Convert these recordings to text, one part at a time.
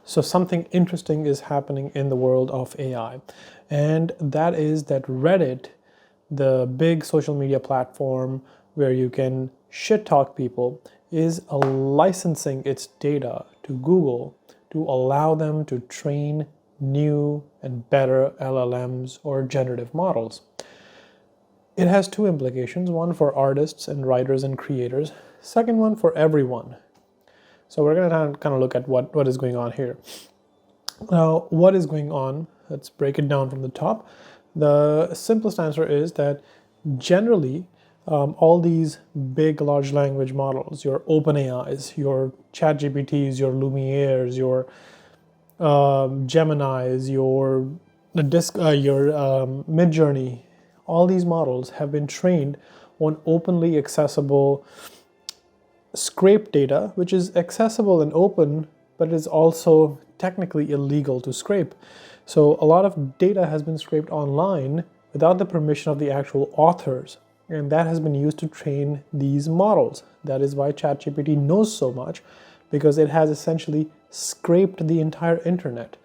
So something interesting is happening in the world of AI, and that is that Reddit, the big social media platform where you can shit talk people, is licensing its data to Google to allow them to train new and better LLMs or generative models. It has two implications, one for artists and writers and creators, second one for everyone. So we're going to kind of look at what is going on here. Now, what is going on? Let's break it down from the top. The simplest answer is that generally, all these big large language models, your OpenAIs, your ChatGPTs, your Lumieres, your Geminis, your Midjourney, all these models have been trained on openly accessible scraped data, which is accessible and open, but is also technically illegal to scrape. So a lot of data has been scraped online without the permission of the actual authors, and that has been used to train these models. That is why ChatGPT knows so much, because it has essentially scraped the entire internet.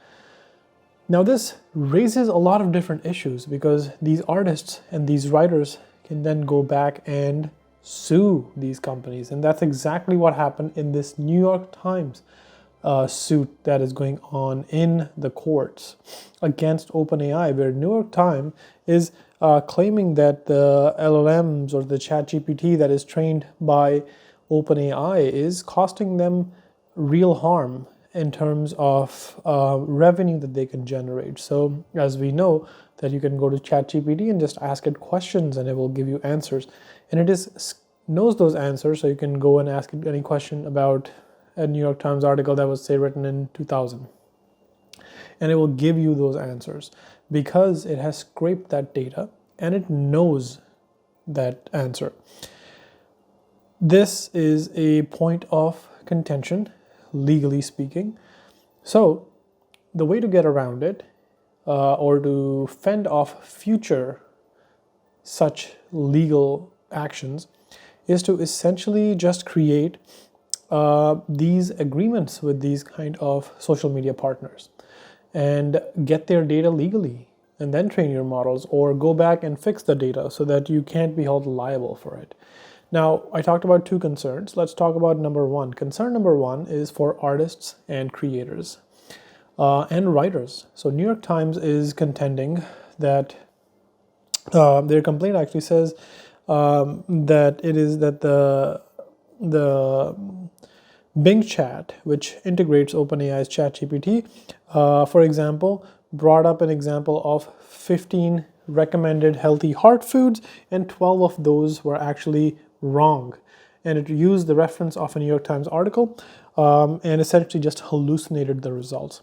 Now this raises a lot of different issues, because these artists and these writers can then go back and sue these companies, and that's exactly what happened in this New York Times suit that is going on in the courts against OpenAI, where New York Times is claiming that the LLMs or the ChatGPT that is trained by OpenAI is costing them real harm in terms of revenue that they can generate. So as we know, that you can go to ChatGPT and just ask it questions and it will give you answers. And it knows those answers, so you can go and ask it any question about a New York Times article that was, say, written in 2000. And it will give you those answers because it has scraped that data and it knows that answer. This is a point of contention, legally speaking. So the way to get around it, or to fend off future such legal actions, is to essentially just create these agreements with these kind of social media partners and get their data legally, and then train your models, or go back and fix the data so that you can't be held liable for it. Now, I talked about two concerns. Let's talk about number one. Concern number one is for artists and creators and writers. So New York Times is contending that their complaint actually says that it is that the Bing Chat, which integrates OpenAI's ChatGPT, for example, brought up an example of 15 recommended healthy heart foods, and 12 of those were actually wrong. And it used the reference of a New York Times article and essentially just hallucinated the results.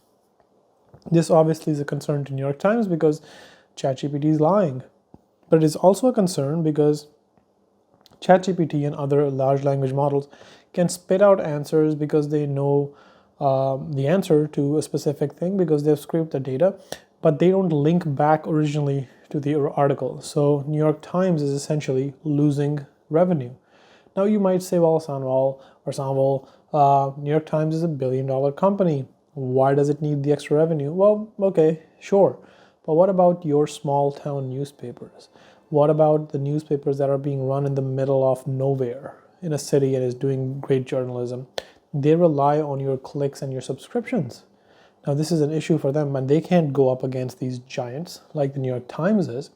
This obviously is a concern to New York Times because ChatGPT is lying. But it is also a concern because ChatGPT and other large language models can spit out answers because they know the answer to a specific thing because they've scraped the data, but they don't link back originally to the article. So New York Times is essentially losing revenue. Now you might say, well, Sanwal, New York Times is $1 billion company. Why does it need the extra revenue? Well, okay, sure. But what about your small town newspapers? What about the newspapers that are being run in the middle of nowhere in a city and is doing great journalism? They rely on your clicks and your subscriptions. Now, this is an issue for them, and they can't go up against these giants like the New York Times is.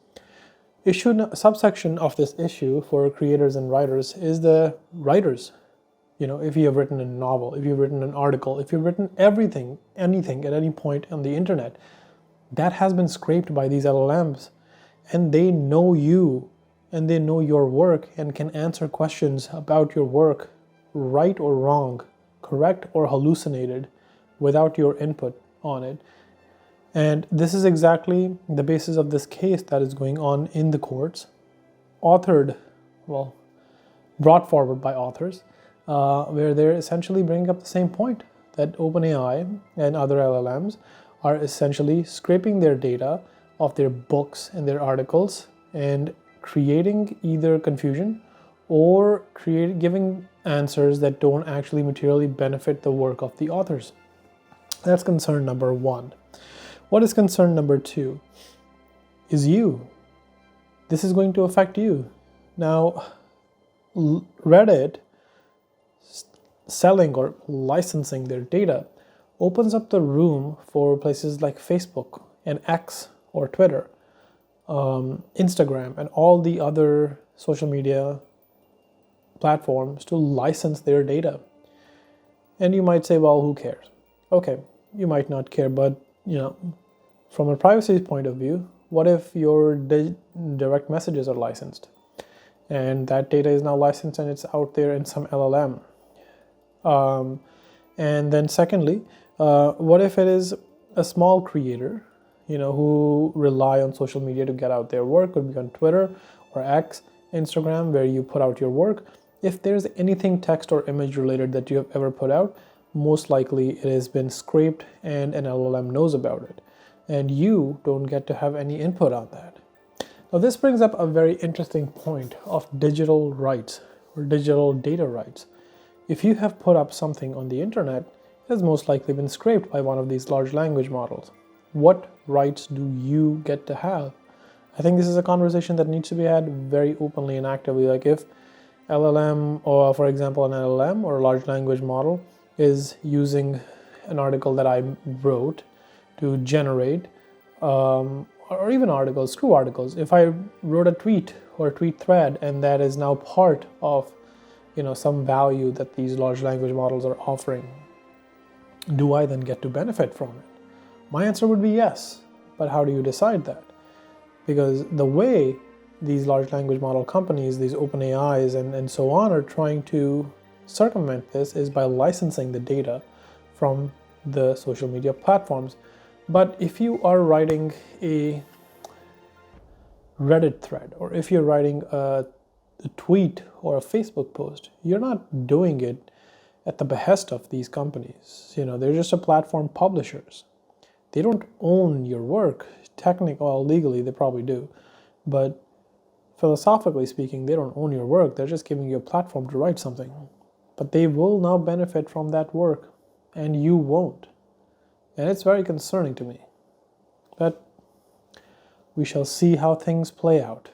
Subsection of this issue for creators and writers is the writers. You know, if you have written a novel, if you've written an article, if you've written anything at any point on the internet, that has been scraped by these LLMs, and they know you and they know your work and can answer questions about your work, right or wrong, correct or hallucinated, without your input on it. And this is exactly the basis of this case that is going on in the courts, brought forward by authors, where they're essentially bringing up the same point, that OpenAI and other LLMs are essentially scraping their data of their books and their articles and creating either confusion or giving answers that don't actually materially benefit the work of the authors. That's concern number one. What is concern number two? Is you. This is going to affect you. Now, Reddit selling or licensing their data opens up the room for places like Facebook and X or Twitter, Instagram, and all the other social media platforms to license their data. And you might say, well, who cares? Okay, you might not care, but from a privacy point of view, what if your direct messages are licensed? And that data is now licensed and it's out there in some LLM. And then secondly, what if it is a small creator, who rely on social media to get out their work? Could be on Twitter or X, Instagram, where you put out your work. If there's anything text or image related that you have ever put out, most likely it has been scraped and an LLM knows about it. And you don't get to have any input on that. Now, this brings up a very interesting point of digital rights or digital data rights. If you have put up something on the internet, it has most likely been scraped by one of these large language models. What rights do you get to have? I think this is a conversation that needs to be had very openly and actively. Like if LLM, or for example, an LLM or a large language model is using an article that I wrote to generate, or even articles, screw articles. If I wrote a tweet or a tweet thread and that is now part of some value that these large language models are offering, do I then get to benefit from it? My answer would be yes, but how do you decide that? Because the way these large language model companies, these open AIs and so on, are trying to circumvent this is by licensing the data from the social media platforms. But if you are writing a Reddit thread, or if you're writing a tweet or a Facebook post, you're not doing it at the behest of these companies. They're just a platform publishers. They don't own your work. Well, legally they probably do, but philosophically speaking, they don't own your work. They're just giving you a platform to write something. But they will now benefit from that work, and you won't. And it's very concerning to me. But we shall see how things play out.